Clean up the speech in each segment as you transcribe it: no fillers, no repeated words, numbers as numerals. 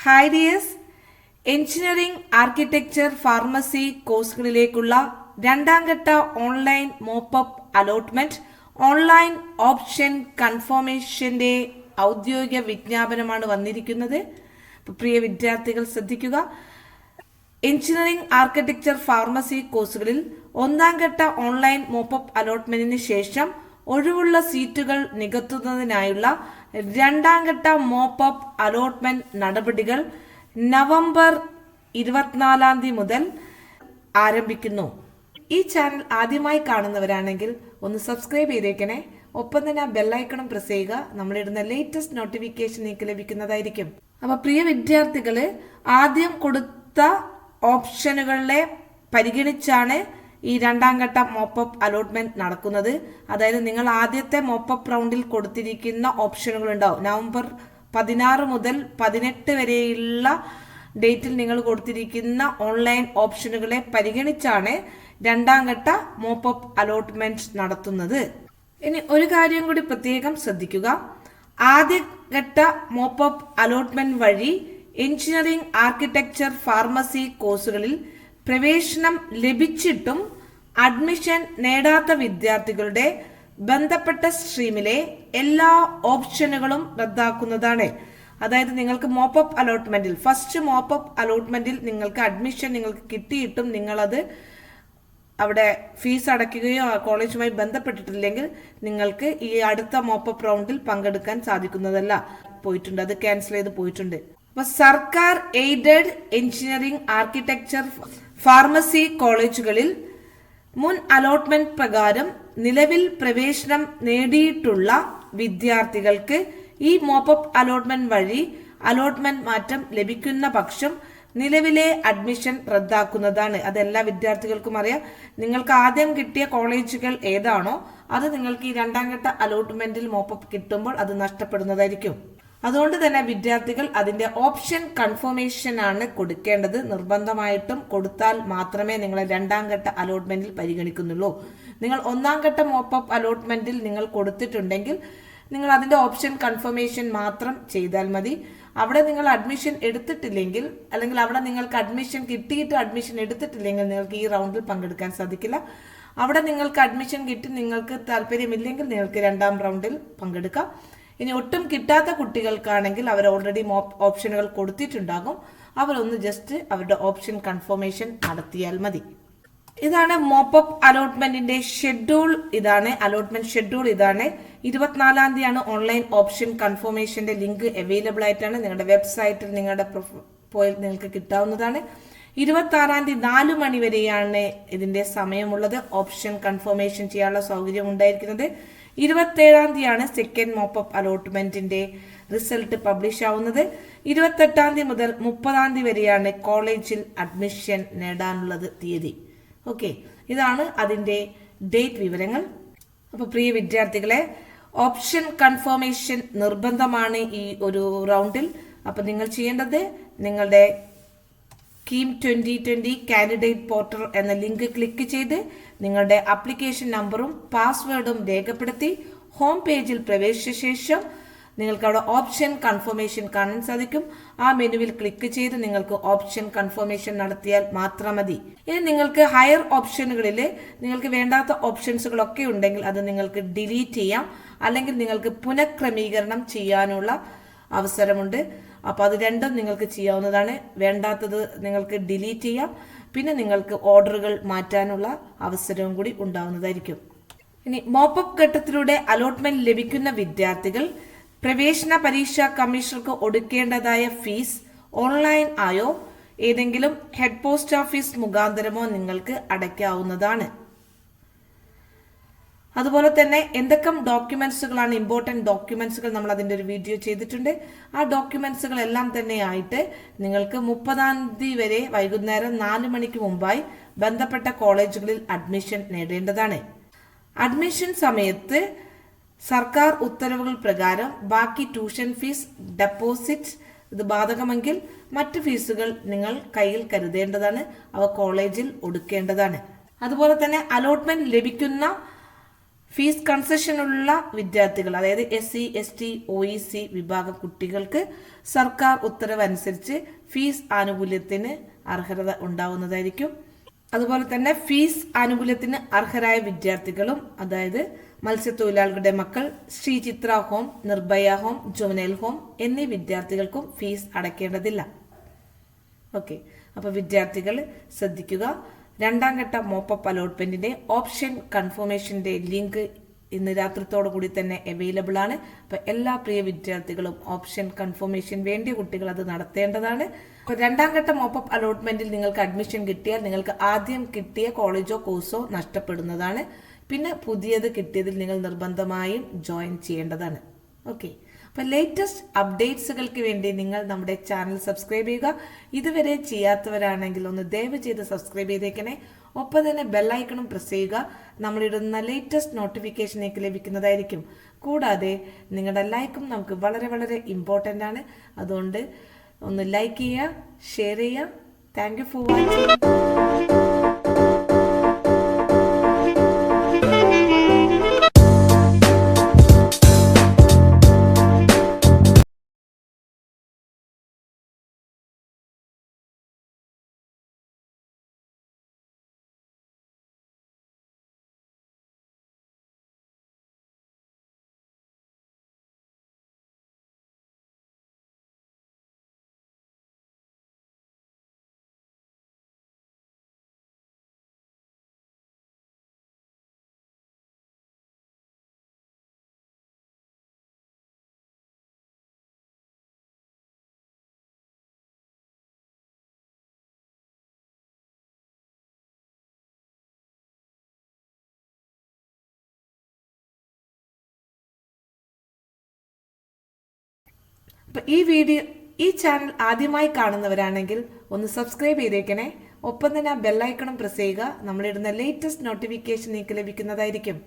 Hi dears, engineering, architecture, pharmacy കോഴ്സുകളിലേക്കുള്ള രണ്ടാം ഘട്ട online mop up allotment online option കൺഫർമേഷന്റെ ഔദ്യോഗിക വിജ്ഞാപനമാണ് വന്നിരിക്കുന്നത്. പ്രിയ വിദ്യാർത്ഥികൾ ശ്രദ്ധിക്കുക. എഞ്ചിനീയറിംഗ്, ആർക്കിടെക്ചർ, ഫാർമസി കോഴ്സുകളിൽ ഒന്നാം ഘട്ട ഓൺലൈൻ മോപ്പപ്പ് അലോട്ട്മെന്റിന് ശേഷം ഒഴിവുള്ള സീറ്റുകൾ നികത്തുന്നതിനായുള്ള രണ്ടാം ഘട്ട മോപ്പപ്പ് അലോട്ട്മെന്റ് നടപടികൾ നവംബർ 24 മുതൽ ആരംഭിക്കുന്നു. ഈ ചാനൽ ആദ്യമായി കാണുന്നവരാണെങ്കിൽ ഒന്ന് സബ്സ്ക്രൈബ് ചെയ്തേക്കണേ. ഒപ്പം തന്നെ ആ ബെല്ലൈക്കണും പ്രസ് ചെയ്യുക. നമ്മളിടുന്ന ലേറ്റസ്റ്റ് നോട്ടിഫിക്കേഷൻ നിങ്ങൾക്ക് ലഭിക്കുന്നതായിരിക്കും. അപ്പൊ പ്രിയ വിദ്യാർത്ഥികള്, ആദ്യം കൊടുത്ത ഓപ്ഷനുകളെ പരിഗണിച്ചാണ് ഈ രണ്ടാം ഘട്ട മോപ്പപ്പ് അലോട്ട്മെന്റ് നടക്കുന്നത്. അതായത് നിങ്ങൾ ആദ്യത്തെ മോപ്പപ്പ് റൗണ്ടിൽ കൊടുത്തിരിക്കുന്ന ഓപ്ഷനുകൾ ഉണ്ടാവും. നവംബർ 16 മുതൽ 18 വരെയുള്ള ഡേറ്റിൽ നിങ്ങൾ കൊടുത്തിരിക്കുന്ന ഓൺലൈൻ ഓപ്ഷനുകളെ പരിഗണിച്ചാണ് രണ്ടാം ഘട്ട മോപ്പപ്പ് അലോട്ട്മെന്റ് നടത്തുന്നത്. ഇനി ഒരു കാര്യം കൂടി പ്രത്യേകം ശ്രദ്ധിക്കുക. ആദ്യഘട്ട മോപ്പപ്പ് അലോട്ട്മെന്റ് വഴി എഞ്ചിനീയറിംഗ്, ആർക്കിടെക്ചർ, ഫാർമസി കോഴ്സുകളിൽ പ്രവേശനം ലഭിച്ചിട്ടും അഡ്മിഷൻ നേടാത്ത വിദ്യാർത്ഥികളുടെ ബന്ധപ്പെട്ട സ്ട്രീമിലെ എല്ലാ ഓപ്ഷനുകളും റദ്ദാക്കുന്നതാണ്. അതായത് നിങ്ങൾക്ക് മോപ്പപ്പ് അലോട്ട്മെന്റിൽ, ഫസ്റ്റ് മോപ്പപ്പ് അലോട്ട്മെന്റിൽ നിങ്ങൾക്ക് അഡ്മിഷൻ നിങ്ങൾക്ക് കിട്ടിയിട്ടും നിങ്ങളത് അവിടെ ഫീസ് അടയ്ക്കുകയോ കോളേജുമായി ബന്ധപ്പെട്ടിട്ടില്ലെങ്കിൽ നിങ്ങൾക്ക് ഈ അടുത്ത മോപ്പപ്പ് റൗണ്ടിൽ പങ്കെടുക്കാൻ സാധിക്കുന്നതല്ല. പോയിട്ടുണ്ട്, അത് ക്യാൻസൽ ചെയ്ത് പോയിട്ടുണ്ട്. അപ്പൊ സർക്കാർ എയ്ഡഡ് എഞ്ചിനീയറിംഗ്, ആർക്കിടെക്ചർ, ഫാർമസി കോളേജുകളിൽ മുൻ അലോട്ട്മെന്റ് പ്രകാരം നിലവിൽ പ്രവേശനം നേടിയിട്ടുള്ള വിദ്യാർത്ഥികൾക്ക് ഈ മോപ്പപ്പ് അലോട്ട്മെന്റ് വഴി അലോട്ട്മെന്റ് മാറ്റം ലഭിക്കുന്ന പക്ഷം നിലവിലെ അഡ്മിഷൻ റദ്ദാക്കുന്നതാണ്. അതെല്ലാ വിദ്യാർത്ഥികൾക്കും അറിയാം. നിങ്ങൾക്ക് ആദ്യം കിട്ടിയ കോളേജുകൾ ഏതാണോ അത് നിങ്ങൾക്ക് ഈ രണ്ടാം ഘട്ട അലോട്ട്മെന്റിൽ മോപ്പപ്പ് കിട്ടുമ്പോൾ അത് നഷ്ടപ്പെടുന്നതായിരിക്കും. അതുകൊണ്ട് തന്നെ വിദ്യാർത്ഥികൾ അതിന്റെ ഓപ്ഷൻ കൺഫർമേഷൻ ആണ് കൊടുക്കേണ്ടത്. നിർബന്ധമായിട്ടും കൊടുത്താൽ മാത്രമേ നിങ്ങളെ രണ്ടാം ഘട്ട അലോട്ട്മെന്റിൽ പരിഗണിക്കുന്നുള്ളൂ. നിങ്ങൾ ഒന്നാം ഘട്ട മോപ്പപ്പ് അലോട്ട്മെന്റിൽ നിങ്ങൾ കൊടുത്തിട്ടുണ്ടെങ്കിൽ നിങ്ങൾ അതിന്റെ ഓപ്ഷൻ കൺഫർമേഷൻ മാത്രം ചെയ്താൽ മതി. അവിടെ നിങ്ങൾ അഡ്മിഷൻ എടുത്തിട്ടില്ലെങ്കിൽ, അല്ലെങ്കിൽ അവിടെ നിങ്ങൾക്ക് അഡ്മിഷൻ കിട്ടിയിട്ട് അഡ്മിഷൻ എടുത്തിട്ടില്ലെങ്കിൽ നിങ്ങൾക്ക് ഈ റൗണ്ടിൽ പങ്കെടുക്കാൻ സാധിക്കില്ല. അവിടെ നിങ്ങൾക്ക് അഡ്മിഷൻ കിട്ടി നിങ്ങൾക്ക് താല്പര്യമില്ലെങ്കിൽ നിങ്ങൾക്ക് രണ്ടാം റൗണ്ടിൽ പങ്കെടുക്കാം. ഇനി ഒട്ടും കിട്ടാത്ത കുട്ടികൾക്കാണെങ്കിൽ അവർ ഓൾറെഡി ഓപ്ഷനുകൾ കൊടുത്തിട്ടുണ്ടാകും. അവരൊന്ന് ജസ്റ്റ് അവരുടെ ഓപ്ഷൻ കൺഫർമേഷൻ നടത്തിയാൽ മതി. ഇതാണ് മോപ്പപ്പ് അലോട്ട്മെന്റിന്റെ ഷെഡ്യൂൾ. ഇതാണ് അലോട്ട്മെന്റ് ഷെഡ്യൂൾ. ഇതാണ് 24 തീയതിയാണ് ഓൺലൈൻ ഓപ്ഷൻ കൺഫർമേഷന്റെ ലിങ്ക് അവൈലബിൾ ആയിട്ടാണ്. നിങ്ങളുടെ വെബ്സൈറ്റിൽ നിങ്ങളുടെ പോയി നിങ്ങൾക്ക് കിട്ടാവുന്നതാണ്. 26 തീയതി 4 മണി വരെയാണ് ഇതിന്റെ സമയമുള്ളത്. ഓപ്ഷൻ കൺഫർമേഷൻ ചെയ്യാനുള്ള സൗകര്യം ഉണ്ടായിരിക്കുന്നത്. 27 തീയതിയാണ് സെക്കൻഡ് മോപ്പപ്പ് അലോട്ട്മെന്റിന്റെ റിസൾട്ട് പബ്ലിഷ് ആവുന്നത്. 28 തീയതി മുതൽ 30 തീയതി വരെയാണ് കോളേജിൽ അഡ്മിഷൻ നേടാനുള്ളത് തീയതി. ഓക്കെ, ഇതാണ് അതിന്റെ ഡേറ്റ് വിവരങ്ങൾ. അപ്പൊ പ്രിയ വിദ്യാർത്ഥികളെ, ഓപ്ഷൻ കൺഫർമേഷൻ നിർബന്ധമാണ് ഈ ഒരു റൗണ്ടിൽ. അപ്പൊ നിങ്ങൾ ചെയ്യേണ്ടത് നിങ്ങളുടെ കീം 2020 കാൻഡിഡേറ്റ് പോർട്ടൽ എന്ന ലിങ്ക് ക്ലിക്ക് ചെയ്ത് നിങ്ങളുടെ ആപ്ലിക്കേഷൻ നമ്പറും പാസ്വേഡും രേഖപ്പെടുത്തി ഹോം പേജിൽ പ്രവേശിച്ച ശേഷം നിങ്ങൾക്ക് അവിടെ ഓപ്ഷൻ കൺഫർമേഷൻ കാണാൻ സാധിക്കും. ആ മെനുവിൽ ക്ലിക്ക് ചെയ്ത് നിങ്ങൾക്ക് ഓപ്ഷൻ കൺഫർമേഷൻ നടത്തിയാൽ മാത്രം മതി. ഇനി നിങ്ങൾക്ക് ഹയർ ഓപ്ഷനുകളിൽ നിങ്ങൾക്ക് വേണ്ടാത്ത ഓപ്ഷൻസുകളൊക്കെ ഉണ്ടെങ്കിൽ അത് നിങ്ങൾക്ക് ഡിലീറ്റ് ചെയ്യാം, അല്ലെങ്കിൽ നിങ്ങൾക്ക് പുനഃക്രമീകരണം ചെയ്യാനുള്ള അവസരമുണ്ട്. അപ്പൊ അത് രണ്ടും നിങ്ങൾക്ക് ചെയ്യാവുന്നതാണ്. വേണ്ടാത്തത് നിങ്ങൾക്ക് ഡിലീറ്റ് ചെയ്യാം, പിന്നെ നിങ്ങൾക്ക് ഓർഡറുകൾ മാറ്റാനുള്ള അവസരവും കൂടി ഉണ്ടാവുന്നതായിരിക്കും. ഇനി മോപ്പപ്പ് ഘട്ടത്തിലൂടെ അലോട്ട്മെന്റ് ലഭിക്കുന്ന വിദ്യാർത്ഥികൾ പ്രവേശന പരീക്ഷാ കമ്മീഷണർക്ക് ഒടുക്കേണ്ടതായ ഫീസ് ഓൺലൈൻ ആയോ ഏതെങ്കിലും ഹെഡ് പോസ്റ്റ് ഓഫീസ് മുഖാന്തരമോ നിങ്ങൾക്ക് അടയ്ക്കാവുന്നതാണ്. അതുപോലെ തന്നെ എന്തൊക്കെ ഡോക്യുമെന്റ്സുകളാണ് ഇമ്പോർട്ടന്റ് ഡോക്യുമെന്റ്സുകൾ നമ്മൾ അതിന്റെ ഒരു വീഡിയോ ചെയ്തിട്ടുണ്ട്. ആ ഡോക്യുമെന്റ്സുകൾ എല്ലാം തന്നെ ആയിട്ട് നിങ്ങൾക്ക് 30 തീയതി വരെ വൈകുന്നേരം 4 മണിക്ക് മുമ്പായി ബന്ധപ്പെട്ട കോളേജുകളിൽ അഡ്മിഷൻ നേടേണ്ടതാണ്. അഡ്മിഷൻ സമയത്ത് സർക്കാർ ഉത്തരവുകൾ പ്രകാരം ബാക്കി ട്യൂഷൻ ഫീസ്, ഡെപ്പോസിറ്റ് ഇത് ബാധകമെങ്കിൽ മറ്റു ഫീസുകൾ നിങ്ങൾ കയ്യിൽ കരുതേണ്ടതാണ്. അവ കോളേജിൽ ഒടുക്കേണ്ടതാണ്. അതുപോലെ തന്നെ അലോട്ട്മെന്റ് ലഭിക്കുന്ന ഫീസ് കൺസെഷനുള്ള വിദ്യാർത്ഥികൾ, അതായത് SC, ST, OEC വിഭാഗം കുട്ടികൾക്ക് സർക്കാർ ഉത്തരവ് അനുസരിച്ച് ഫീസ് ആനുകൂല്യത്തിന് അർഹത ഉണ്ടാവുന്നതായിരിക്കും. അതുപോലെ തന്നെ ഫീസ് ആനുകൂല്യത്തിന് അർഹരായ വിദ്യാർത്ഥികളും, അതായത് മത്സ്യത്തൊഴിലാളികളുടെ മക്കൾ, Sree Chitra home, Nirbhaya home, juvenile home എന്നീ വിദ്യാർത്ഥികൾക്കും ഫീസ് അടയ്ക്കേണ്ടതില്ല. ഓക്കെ, അപ്പൊ വിദ്യാർത്ഥികൾ ശ്രദ്ധിക്കുക. രണ്ടാം ഘട്ട മോപ്പപ്പ് അലോട്ട്മെന്റിന്റെ ഓപ്ഷൻ കൺഫർമേഷന്റെ ലിങ്ക് ഇന്ന് രാത്രിത്തോടു കൂടി തന്നെ അവൈലബിൾ ആണ്. അപ്പൊ എല്ലാ പ്രിയ വിദ്യാർത്ഥികളും ഓപ്ഷൻ കൺഫർമേഷൻ വേണ്ടിയ കുട്ടികൾ അത് നടത്തേണ്ടതാണ്. അപ്പൊ രണ്ടാം ഘട്ട മോപ്പപ്പ് അലോട്ട്മെന്റിൽ നിങ്ങൾക്ക് അഡ്മിഷൻ കിട്ടിയാൽ നിങ്ങൾക്ക് ആദ്യം കിട്ടിയ കോളേജോ കോഴ്സോ നഷ്ടപ്പെടുന്നതാണ്. പിന്നെ പുതിയത് കിട്ടിയതിൽ നിങ്ങൾ നിർബന്ധമായും ജോയിൻ ചെയ്യേണ്ടതാണ്. ഓക്കെ, അപ്പൊ ലേറ്റസ്റ്റ് അപ്ഡേറ്റ്സുകൾക്ക് വേണ്ടി നിങ്ങൾ നമ്മുടെ ചാനൽ സബ്സ്ക്രൈബ് ചെയ്യുക. ഇതുവരെ ചെയ്യാത്തവരാണെങ്കിൽ ഒന്ന് ദയവ് ചെയ്ത് സബ്സ്ക്രൈബ് ചെയ്തേക്കണേ. ഒപ്പം തന്നെ ബെല്ലൈക്കണും പ്രസ് ചെയ്യുക. നമ്മളിടുന്ന ലേറ്റസ്റ്റ് നോട്ടിഫിക്കേഷനേക്ക് ലഭിക്കുന്നതായിരിക്കും. കൂടാതെ നിങ്ങളുടെ ലൈക്കും നമുക്ക് വളരെ വളരെ ഇമ്പോർട്ടൻ്റ് ആണ്. അതുകൊണ്ട് ഒന്ന് ലൈക്ക് ചെയ്യുക, ഷെയർ ചെയ്യുക. Thank you for watching. അപ്പൊ ഈ ചാനൽ ആദ്യമായി കാണുന്നവരാണെങ്കിൽ ഒന്ന് സബ്സ്ക്രൈബ് ചെയ്തേക്കണേ. ഒപ്പം തന്നെ ആ ബെല്ലൈക്കണും പ്രസ് ചെയ്യുക. നമ്മളിടുന്ന ലേറ്റസ്റ്റ് നോട്ടിഫിക്കേഷൻ നിങ്ങൾക്ക് ലഭിക്കുന്നതായിരിക്കും.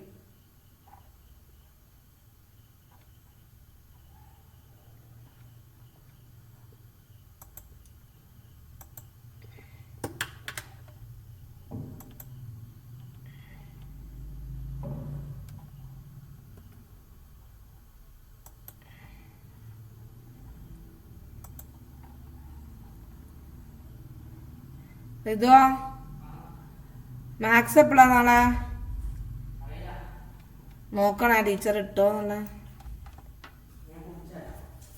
ഇതോ മാത്സ് എപ്പോഴാ നാളെ നോക്കണേ ടീച്ചർ ഇട്ടോന്നുള്ള.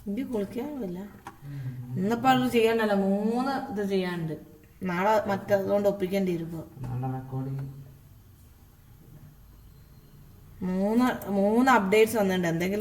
എനിക്ക് കുളിക്കാനില്ല. ഇന്നിപ്പോ അത് ചെയ്യണ്ടല്ലോ, 3 ഇത് ചെയ്യാനുണ്ട്. നാളെ മറ്റതുകൊണ്ട് ഒപ്പിക്കേണ്ടി വരുമ്പോ 3 അപ്ഡേറ്റ്സ് വന്നിട്ടുണ്ട്. എന്തെങ്കിലും